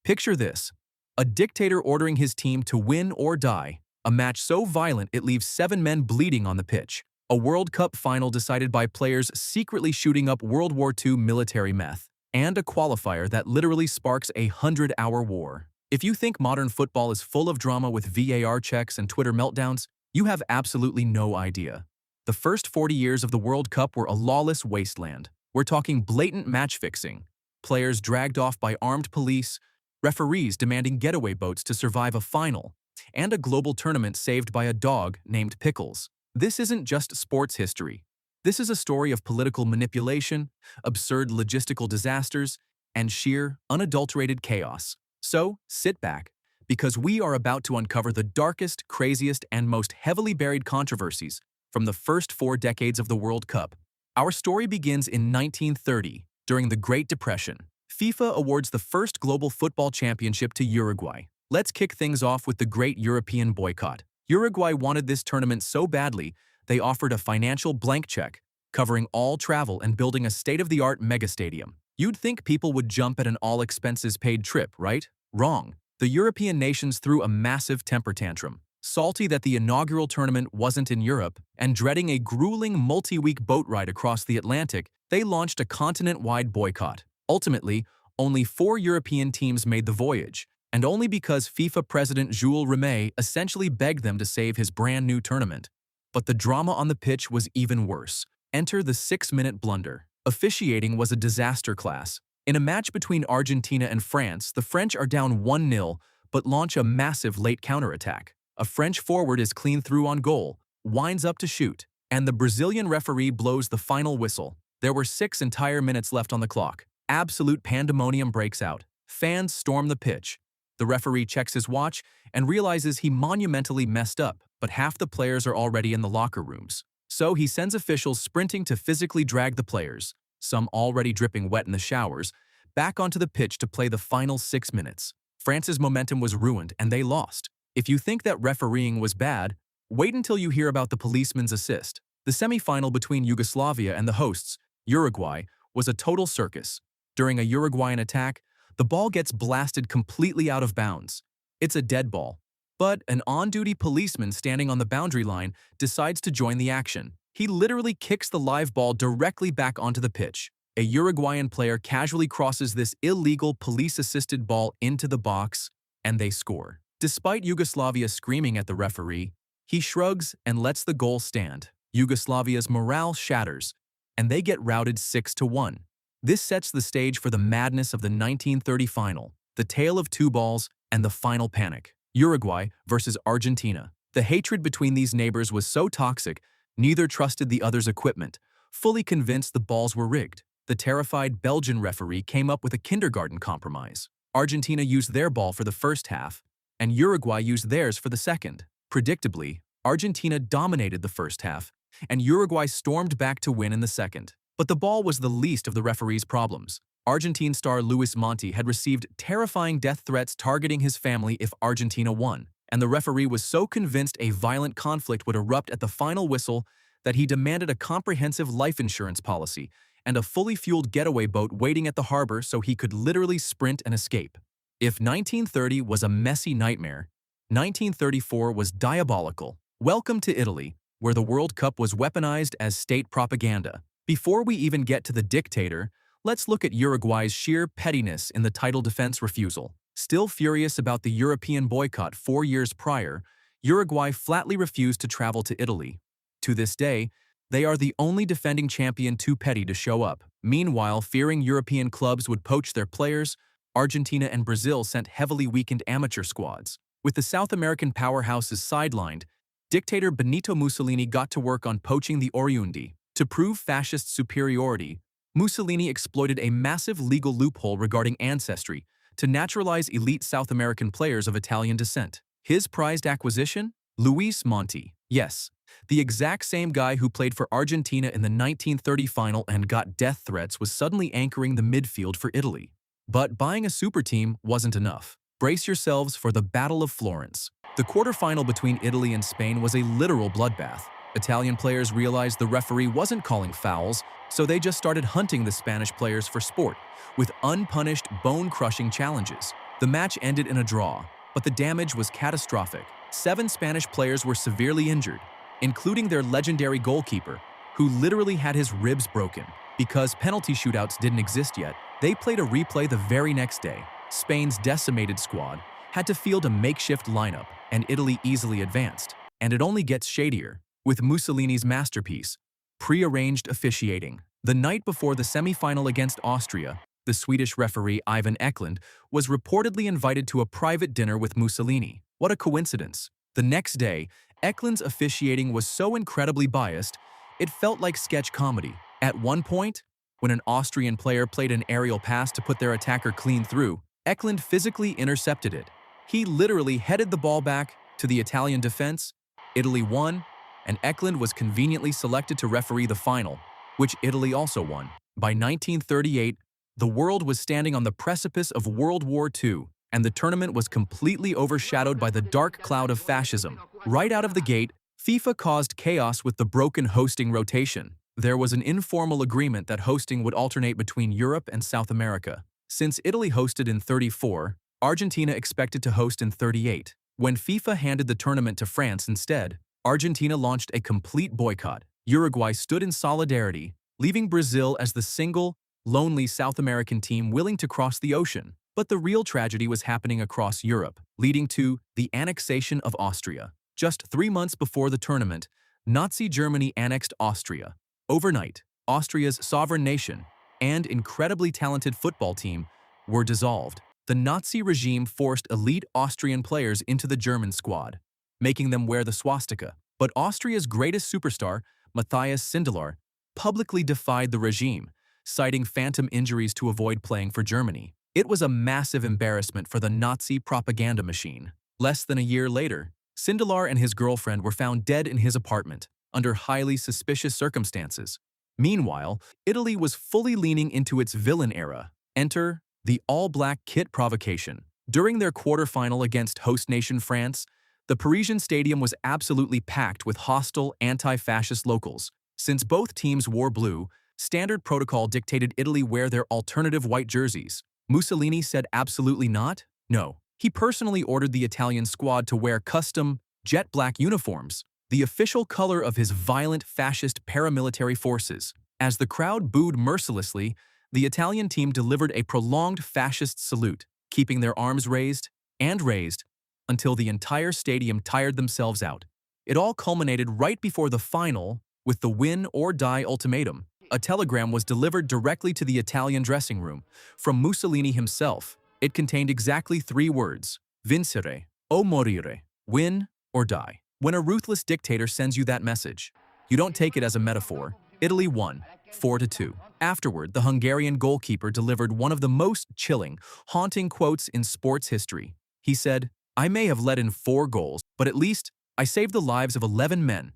Picture this: a dictator ordering his team to win or die, a match so violent it leaves 7 men bleeding on the pitch, a World Cup final decided by players secretly shooting up World War II military meth, and a qualifier that literally sparks a 100-hour war. If you think modern football is full of drama with VAR checks and Twitter meltdowns, you have absolutely no idea. The first 40 years of the World Cup were a lawless wasteland. We're talking blatant match fixing, players dragged off by armed police, referees demanding getaway boats to survive a final, and a global tournament saved by a dog named Pickles. This isn't just sports history. This is a story of political manipulation, absurd logistical disasters, and sheer, unadulterated chaos. So, sit back, because we are about to uncover the darkest, craziest, and most heavily buried controversies from the first 4 decades of the World Cup. Our story begins in 1930, during the Great Depression. FIFA awards the first global football championship to Uruguay. Let's kick things off with the Great European Boycott. Uruguay wanted this tournament so badly, they offered a financial blank check, covering all travel and building a state-of-the-art megastadium. You'd think people would jump at an all-expenses-paid trip, right? Wrong. The European nations threw a massive temper tantrum. Salty that the inaugural tournament wasn't in Europe, and dreading a grueling multi-week boat ride across the Atlantic, they launched a continent-wide boycott. Ultimately, only 4 European teams made the voyage, and only because FIFA president Jules Rimet essentially begged them to save his brand-new tournament. But the drama on the pitch was even worse. Enter the 6-minute blunder. Officiating was a disaster class. In a match between Argentina and France, the French are down 1-0, but launch a massive late counterattack. A French forward is clean through on goal, winds up to shoot, and the Brazilian referee blows the final whistle. There were 6 entire minutes left on the clock. Absolute pandemonium breaks out. Fans storm the pitch. The referee checks his watch and realizes he monumentally messed up, but half the players are already in the locker rooms. So he sends officials sprinting to physically drag the players, some already dripping wet in the showers, back onto the pitch to play the final 6 minutes. France's momentum was ruined and they lost. If you think that refereeing was bad, wait until you hear about the policeman's assist. The semi-final between Yugoslavia and the hosts, Uruguay, was a total circus. During a Uruguayan attack, the ball gets blasted completely out of bounds. It's a dead ball. But an on-duty policeman standing on the boundary line decides to join the action. He literally kicks the live ball directly back onto the pitch. A Uruguayan player casually crosses this illegal police-assisted ball into the box, and they score. Despite Yugoslavia screaming at the referee, he shrugs and lets the goal stand. Yugoslavia's morale shatters, and they get routed 6-1. This sets the stage for the madness of the 1930 final, the tale of 2 balls, and the final panic. Uruguay versus Argentina. The hatred between these neighbors was so toxic, neither trusted the other's equipment, fully convinced the balls were rigged. The terrified Belgian referee came up with a kindergarten compromise. Argentina used their ball for the first half, and Uruguay used theirs for the second. Predictably, Argentina dominated the first half, and Uruguay stormed back to win in the second. But the ball was the least of the referee's problems. Argentine star Luis Monti had received terrifying death threats targeting his family if Argentina won, and the referee was so convinced a violent conflict would erupt at the final whistle that he demanded a comprehensive life insurance policy and a fully fueled getaway boat waiting at the harbor so he could literally sprint and escape. If 1930 was a messy nightmare, 1934 was diabolical. Welcome to Italy, where the World Cup was weaponized as state propaganda. Before we even get to the dictator, let's look at Uruguay's sheer pettiness in the title defense refusal. Still furious about the European boycott 4 years prior, Uruguay flatly refused to travel to Italy. To this day, they are the only defending champion too petty to show up. Meanwhile, fearing European clubs would poach their players, Argentina and Brazil sent heavily weakened amateur squads. With the South American powerhouses sidelined, dictator Benito Mussolini got to work on poaching the Oriundi. To prove fascist superiority, Mussolini exploited a massive legal loophole regarding ancestry to naturalize elite South American players of Italian descent. His prized acquisition? Luis Monti. Yes, the exact same guy who played for Argentina in the 1930 final and got death threats was suddenly anchoring the midfield for Italy. But buying a super team wasn't enough. Brace yourselves for the Battle of Florence. The quarterfinal between Italy and Spain was a literal bloodbath. Italian players realized the referee wasn't calling fouls, so they just started hunting the Spanish players for sport, with unpunished, bone-crushing challenges. The match ended in a draw, but the damage was catastrophic. 7 Spanish players were severely injured, including their legendary goalkeeper, who literally had his ribs broken. Because penalty shootouts didn't exist yet, they played a replay the very next day. Spain's decimated squad had to field a makeshift lineup, and Italy easily advanced. And it only gets shadier, with Mussolini's masterpiece, prearranged officiating. The night before the semi-final against Austria, the Swedish referee Ivan Eklund was reportedly invited to a private dinner with Mussolini. What a coincidence. The next day, Eklund's officiating was so incredibly biased, it felt like sketch comedy. At one point, when an Austrian player played an aerial pass to put their attacker clean through, Eklund physically intercepted it. He literally headed the ball back to the Italian defense. Italy won, and Eklund was conveniently selected to referee the final, which Italy also won. By 1938, the world was standing on the precipice of World War II, and the tournament was completely overshadowed by the dark cloud of fascism. Right out of the gate, FIFA caused chaos with the broken hosting rotation. There was an informal agreement that hosting would alternate between Europe and South America. Since Italy hosted in '34, Argentina expected to host in '38. When FIFA handed the tournament to France instead, Argentina launched a complete boycott. Uruguay stood in solidarity, leaving Brazil as the single, lonely South American team willing to cross the ocean. But the real tragedy was happening across Europe, leading to the annexation of Austria. Just 3 months before the tournament, Nazi Germany annexed Austria. Overnight, Austria's sovereign nation and incredibly talented football team were dissolved. The Nazi regime forced elite Austrian players into the German squad, making them wear the swastika. But Austria's greatest superstar, Matthias Sindelar, publicly defied the regime, citing phantom injuries to avoid playing for Germany. It was a massive embarrassment for the Nazi propaganda machine. Less than a year later, Sindelar and his girlfriend were found dead in his apartment, under highly suspicious circumstances. Meanwhile, Italy was fully leaning into its villain era. Enter the all-black kit provocation. During their quarterfinal against host nation France, the Parisian stadium was absolutely packed with hostile, anti-fascist locals. Since both teams wore blue, standard protocol dictated Italy wear their alternative white jerseys. Mussolini said absolutely not? No. He personally ordered the Italian squad to wear custom, jet black uniforms, the official color of his violent fascist paramilitary forces. As the crowd booed mercilessly, the Italian team delivered a prolonged fascist salute, keeping their arms raised and raised until the entire stadium tired themselves out. It all culminated right before the final with the win-or-die ultimatum. A telegram was delivered directly to the Italian dressing room from Mussolini himself. It contained exactly 3 words: vincere o morire, win or die. When a ruthless dictator sends you that message, you don't take it as a metaphor. Italy won, 4-2. Afterward, the Hungarian goalkeeper delivered one of the most chilling, haunting quotes in sports history. He said, "I may have let in 4 goals, but at least I saved the lives of 11 men."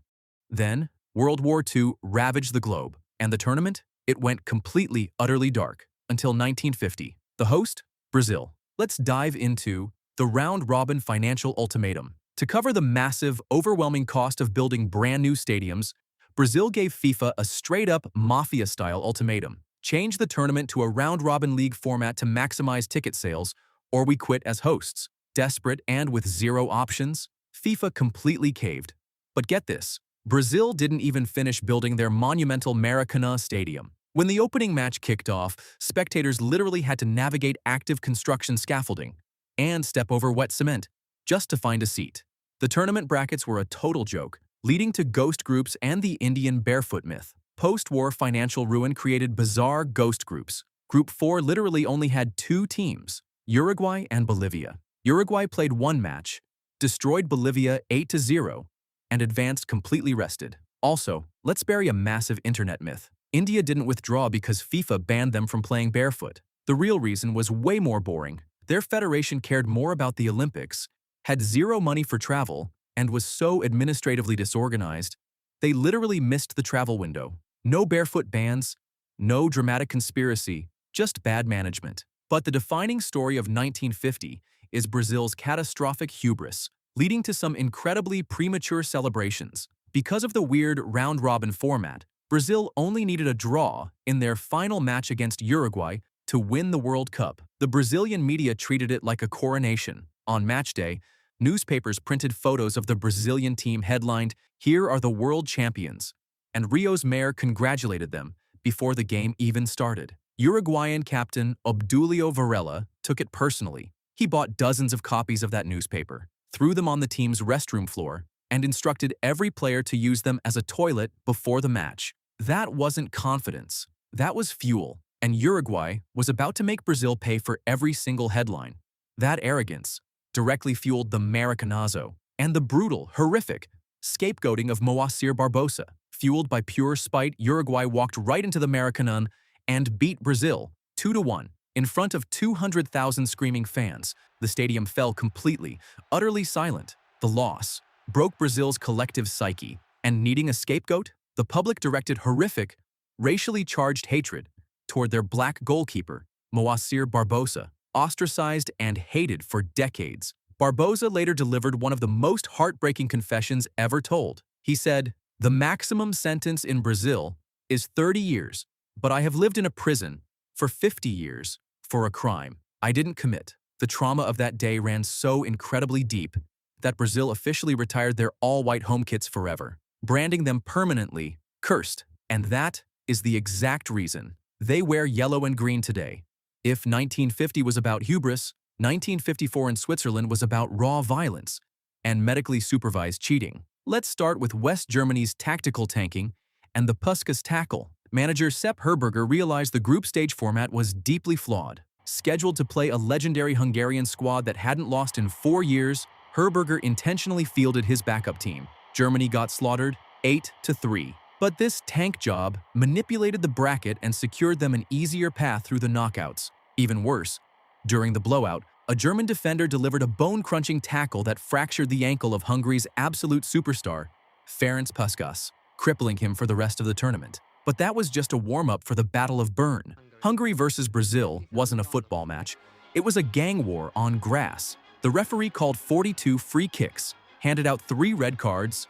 Then, World War II ravaged the globe, and the tournament? It went completely, utterly dark, until 1950. The host? Brazil. Let's dive into the round-robin financial ultimatum. To cover the massive, overwhelming cost of building brand-new stadiums, Brazil gave FIFA a straight-up mafia-style ultimatum. Change the tournament to a round-robin league format to maximize ticket sales, or we quit as hosts. Desperate and with 0 options, FIFA completely caved. But get this, Brazil didn't even finish building their monumental Maracanã stadium. When the opening match kicked off, spectators literally had to navigate active construction scaffolding and step over wet cement just to find a seat. The tournament brackets were a total joke, leading to ghost groups and the Indian barefoot myth. Post-war financial ruin created bizarre ghost groups. Group 4 literally only had 2 teams, Uruguay and Bolivia. Uruguay played 1 match, destroyed Bolivia 8-0, and advanced completely rested. Also, let's bury a massive internet myth. India didn't withdraw because FIFA banned them from playing barefoot. The real reason was way more boring. Their federation cared more about the Olympics, had 0 money for travel, and was so administratively disorganized, they literally missed the travel window. No barefoot bans, no dramatic conspiracy, just bad management. But the defining story of 1950 is Brazil's catastrophic hubris, leading to some incredibly premature celebrations. Because of the weird round-robin format, Brazil only needed a draw in their final match against Uruguay to win the World Cup. The Brazilian media treated it like a coronation. On match day, newspapers printed photos of the Brazilian team headlined, "Here are the world champions," and Rio's mayor congratulated them before the game even started. Uruguayan captain Obdulio Varela took it personally. He bought dozens of copies of that newspaper, threw them on the team's restroom floor, and instructed every player to use them as a toilet before the match. That wasn't confidence. That was fuel, and Uruguay was about to make Brazil pay for every single headline. That arrogance directly fueled the Maracanazo and the brutal, horrific scapegoating of Moacir Barbosa. Fueled by pure spite, Uruguay walked right into the Maracanã and beat Brazil 2-1. In front of 200,000 screaming fans, the stadium fell completely, utterly silent. The loss broke Brazil's collective psyche, and needing a scapegoat, the public directed horrific, racially charged hatred toward their black goalkeeper, Moacir Barbosa, ostracized and hated for decades. Barbosa later delivered one of the most heartbreaking confessions ever told. He said, "The maximum sentence in Brazil is 30 years, but I have lived in a prison for 50 years for a crime I didn't commit." The trauma of that day ran so incredibly deep that Brazil officially retired their all-white home kits forever, branding them permanently cursed. And that is the exact reason they wear yellow and green today. If 1950 was about hubris, 1954 in Switzerland was about raw violence and medically supervised cheating. Let's start with West Germany's tactical tanking and the Puskas tackle. Manager Sepp Herberger realized the group stage format was deeply flawed. Scheduled to play a legendary Hungarian squad that hadn't lost in 4 years, Herberger intentionally fielded his backup team. Germany got slaughtered 8-3. But this tank job manipulated the bracket and secured them an easier path through the knockouts. Even worse, during the blowout, a German defender delivered a bone-crunching tackle that fractured the ankle of Hungary's absolute superstar, Ferenc Puskás, crippling him for the rest of the tournament. But that was just a warm-up for the Battle of Bern. Hungary versus Brazil wasn't a football match. It was a gang war on grass. The referee called 42 free kicks, handed out 3 red cards,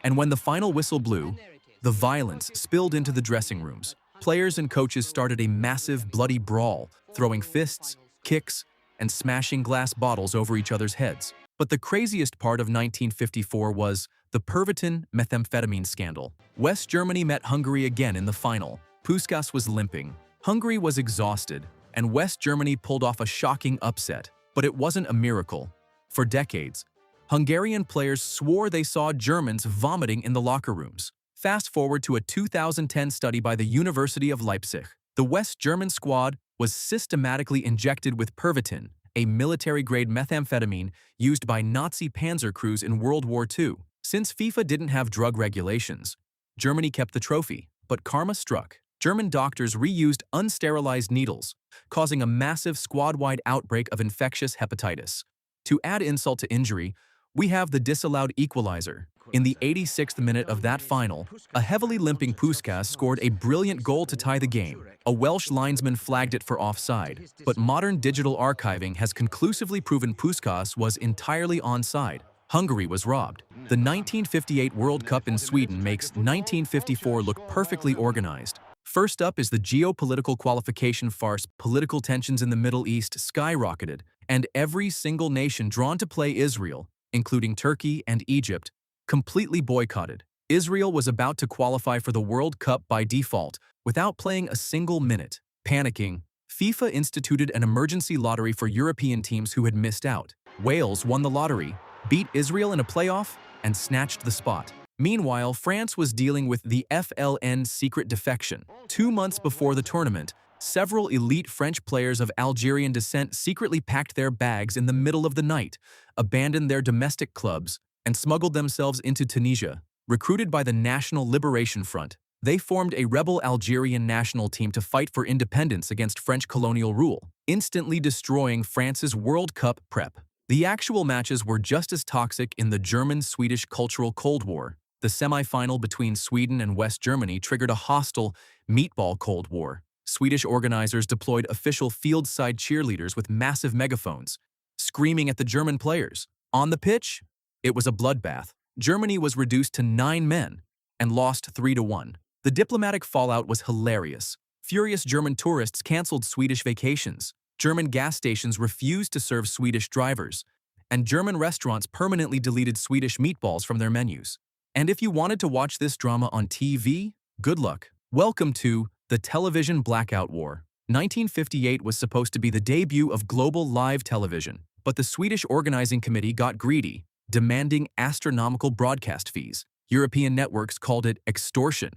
and when the final whistle blew, the violence spilled into the dressing rooms. Players and coaches started a massive, bloody brawl, throwing fists, kicks, and smashing glass bottles over each other's heads. But the craziest part of 1954 was the Pervitin methamphetamine scandal. West Germany met Hungary again in the final. Puskás was limping, Hungary was exhausted, and West Germany pulled off a shocking upset. But it wasn't a miracle. For decades, Hungarian players swore they saw Germans vomiting in the locker rooms. Fast forward to a 2010 study by the University of Leipzig. The West German squad was systematically injected with Pervitin, a military-grade methamphetamine used by Nazi panzer crews in World War II. Since FIFA didn't have drug regulations, Germany kept the trophy, but karma struck. German doctors reused unsterilized needles, causing a massive squad-wide outbreak of infectious hepatitis. To add insult to injury, we have the disallowed equalizer. In the 86th minute of that final, a heavily limping Puskás scored a brilliant goal to tie the game. A Welsh linesman flagged it for offside, but modern digital archiving has conclusively proven Puskás was entirely onside. Hungary was robbed. The 1958 World Cup in Sweden makes 1954 look perfectly organized. First up is the geopolitical qualification farce. Political tensions in the Middle East skyrocketed, and every single nation drawn to play Israel, including Turkey and Egypt, completely boycotted. Israel was about to qualify for the World Cup by default, without playing a single minute. Panicking, FIFA instituted an emergency lottery for European teams who had missed out. Wales won the lottery, beat Israel in a playoff, and snatched the spot. Meanwhile, France was dealing with the FLN secret defection. 2 months before the tournament, several elite French players of Algerian descent secretly packed their bags in the middle of the night, abandoned their domestic clubs, and smuggled themselves into Tunisia. Recruited by the National Liberation Front, they formed a rebel Algerian national team to fight for independence against French colonial rule, instantly destroying France's World Cup prep. The actual matches were just as toxic in the German-Swedish cultural Cold War. The semi-final between Sweden and West Germany triggered a hostile meatball Cold War. Swedish organizers deployed official field-side cheerleaders with massive megaphones, screaming at the German players. On the pitch, it was a bloodbath. Germany was reduced to 9 men and lost 3-1. The diplomatic fallout was hilarious. Furious German tourists canceled Swedish vacations. German gas stations refused to serve Swedish drivers. And German restaurants permanently deleted Swedish meatballs from their menus. And if you wanted to watch this drama on TV, good luck. Welcome to the Television Blackout War. 1958 was supposed to be the debut of global live television, but the Swedish organizing committee got greedy, demanding astronomical broadcast fees. European networks called it extortion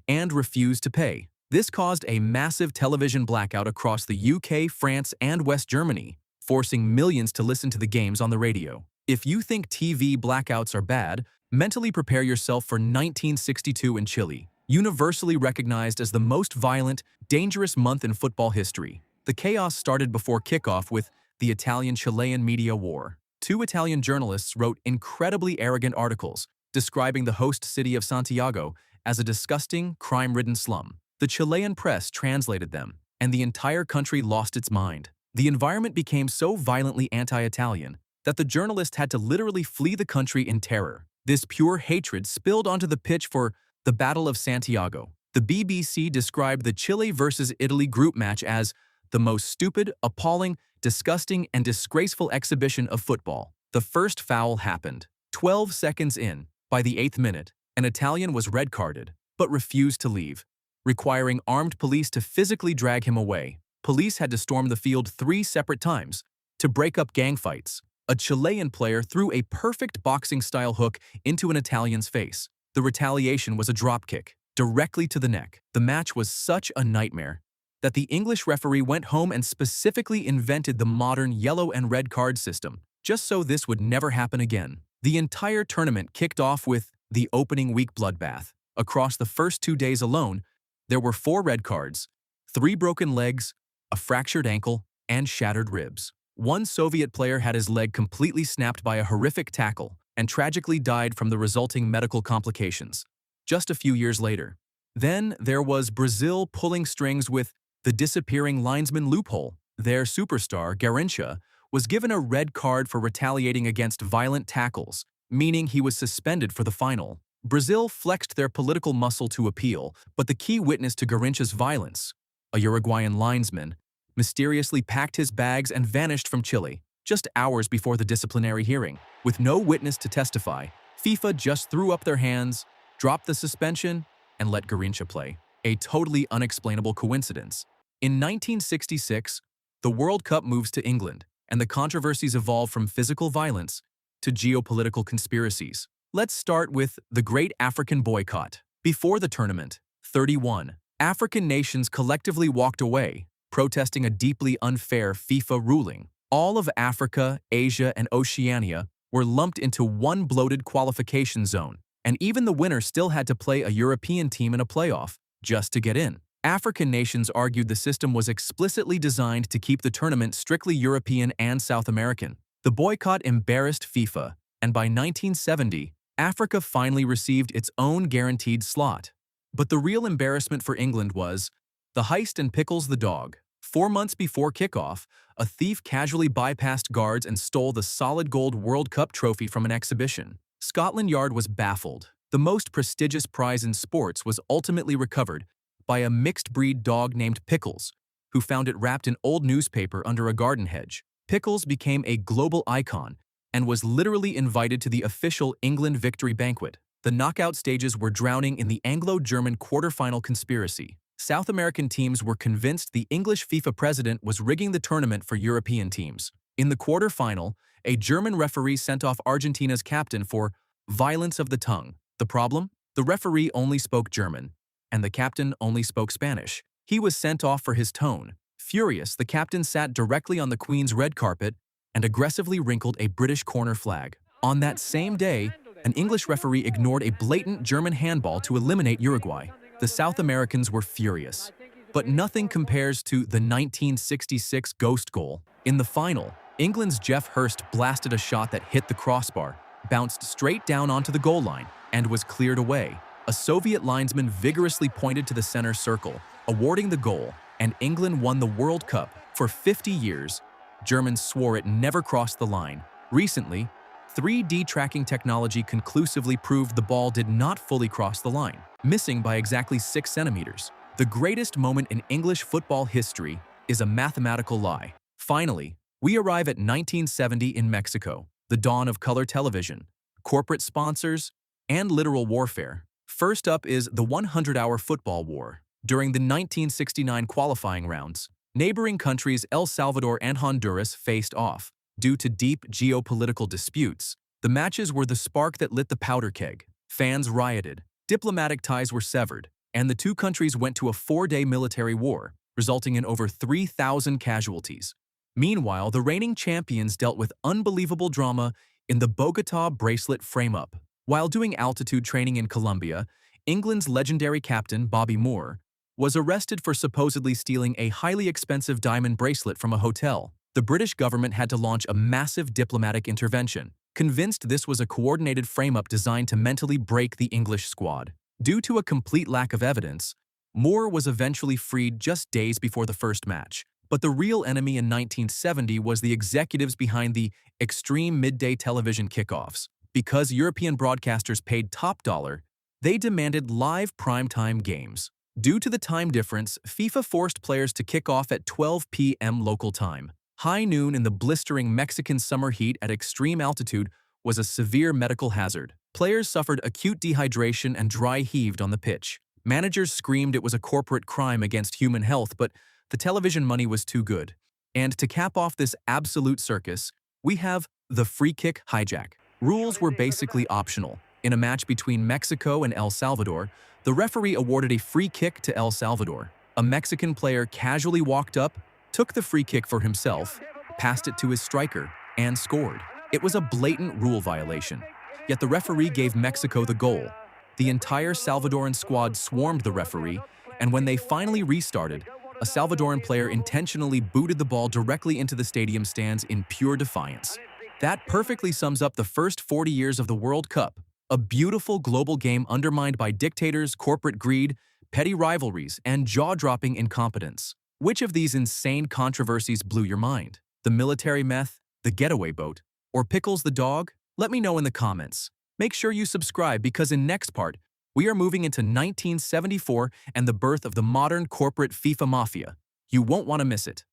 and refused to pay. This caused a massive television blackout across the UK, France, and West Germany, forcing millions to listen to the games on the radio. If you think TV blackouts are bad, mentally prepare yourself for 1962 in Chile, universally recognized as the most violent, dangerous month in football history. The chaos started before kickoff with the Italian-Chilean media war. Two Italian journalists wrote incredibly arrogant articles describing the host city of Santiago as a disgusting, crime-ridden slum. The Chilean press translated them, and the entire country lost its mind. The environment became so violently anti-Italian that the journalist had to literally flee the country in terror. This pure hatred spilled onto the pitch for the Battle of Santiago. The BBC described the Chile versus Italy group match as the most stupid, appalling, disgusting, and disgraceful exhibition of football. The first foul happened. 12 seconds in, by the 8th minute, an Italian was red-carded, but refused to leave, requiring armed police to physically drag him away. Police had to storm the field 3 separate times to break up gang fights. A Chilean player threw a perfect boxing-style hook into an Italian's face. The retaliation was a dropkick, directly to the neck. The match was such a nightmare that the English referee went home and specifically invented the modern yellow and red card system, just so this would never happen again. The entire tournament kicked off with the opening week bloodbath. Across the first 2 days alone, there were 4 red cards, 3 broken legs, a fractured ankle, and shattered ribs. One Soviet player had his leg completely snapped by a horrific tackle and tragically died from the resulting medical complications just a few years later. Then there was Brazil pulling strings with the disappearing linesman loophole. Their superstar, Garrincha, was given a red card for retaliating against violent tackles, meaning he was suspended for the final. Brazil flexed their political muscle to appeal, but the key witness to Garrincha's violence, a Uruguayan linesman, mysteriously packed his bags and vanished from Chile just hours before the disciplinary hearing. With no witness to testify, FIFA just threw up their hands, dropped the suspension, and let Garrincha play. A totally unexplainable coincidence. In 1966, the World Cup moves to England, and the controversies evolve from physical violence to geopolitical conspiracies. Let's start with the Great African Boycott. Before the tournament, 31 African nations collectively walked away, protesting a deeply unfair FIFA ruling. All of Africa, Asia, and Oceania were lumped into one bloated qualification zone, and even the winner still had to play a European team in a playoff just to get in. African nations argued the system was explicitly designed to keep the tournament strictly European and South American. The boycott embarrassed FIFA, and by 1970, Africa finally received its own guaranteed slot. But the real embarrassment for England was the heist and Pickles the dog. 4 months before kickoff, a thief casually bypassed guards and stole the solid gold World Cup trophy from an exhibition. Scotland Yard was baffled. The most prestigious prize in sports was ultimately recovered by a mixed-breed dog named Pickles, who found it wrapped in old newspaper under a garden hedge. Pickles became a global icon and was literally invited to the official England victory banquet. The knockout stages were drowning in the Anglo-German quarterfinal conspiracy. South American teams were convinced the English FIFA president was rigging the tournament for European teams. In the quarterfinal, a German referee sent off Argentina's captain for violence of the tongue. The problem? The referee only spoke German, and the captain only spoke Spanish. He was sent off for his tone. Furious, the captain sat directly on the Queen's red carpet and aggressively wrinkled a British corner flag. On that same day, an English referee ignored a blatant German handball to eliminate Uruguay. The South Americans were furious. But nothing compares to the 1966 ghost goal. In the final, England's Geoff Hurst blasted a shot that hit the crossbar, bounced straight down onto the goal line, and was cleared away. A Soviet linesman vigorously pointed to the center circle, awarding the goal, and England won the World Cup. For 50 years, Germans swore it never crossed the line. Recently, 3D tracking technology conclusively proved the ball did not fully cross the line, missing by exactly 6 centimeters. The greatest moment in English football history is a mathematical lie. Finally, we arrive at 1970 in Mexico, the dawn of color television, corporate sponsors, and literal warfare. First up is the 100-hour football war. During the 1969 qualifying rounds, neighboring countries El Salvador and Honduras faced off. Due to deep geopolitical disputes, the matches were the spark that lit the powder keg. Fans rioted, diplomatic ties were severed, and the two countries went to a 4-day military war, resulting in over 3,000 casualties. Meanwhile, the reigning champions dealt with unbelievable drama in the Bogota bracelet frame-up. While doing altitude training in Colombia, England's legendary captain, Bobby Moore, was arrested for supposedly stealing a highly expensive diamond bracelet from a hotel. The British government had to launch a massive diplomatic intervention, convinced this was a coordinated frame-up designed to mentally break the English squad. Due to a complete lack of evidence, Moore was eventually freed just days before the first match. But the real enemy in 1970 was the executives behind the extreme midday television kickoffs. Because European broadcasters paid top dollar, they demanded live primetime games. Due to the time difference, FIFA forced players to kick off at 12 p.m. local time. High noon in the blistering Mexican summer heat at extreme altitude was a severe medical hazard. Players suffered acute dehydration and dry heaved on the pitch. Managers screamed it was a corporate crime against human health, but the television money was too good. And to cap off this absolute circus, we have the free kick hijack. Rules were basically optional. In a match between Mexico and El Salvador, the referee awarded a free kick to El Salvador. A Mexican player casually walked up, took the free kick for himself, passed it to his striker, and scored. It was a blatant rule violation. Yet the referee gave Mexico the goal. The entire Salvadoran squad swarmed the referee, and when they finally restarted, a Salvadoran player intentionally booted the ball directly into the stadium stands in pure defiance. That perfectly sums up the first 40 years of the World Cup, a beautiful global game undermined by dictators, corporate greed, petty rivalries, and jaw-dropping incompetence. Which of these insane controversies blew your mind? The military meth, the getaway boat, or Pickles the dog? Let me know in the comments. Make sure you subscribe because in next part, we are moving into 1974 and the birth of the modern corporate FIFA mafia. You won't want to miss it.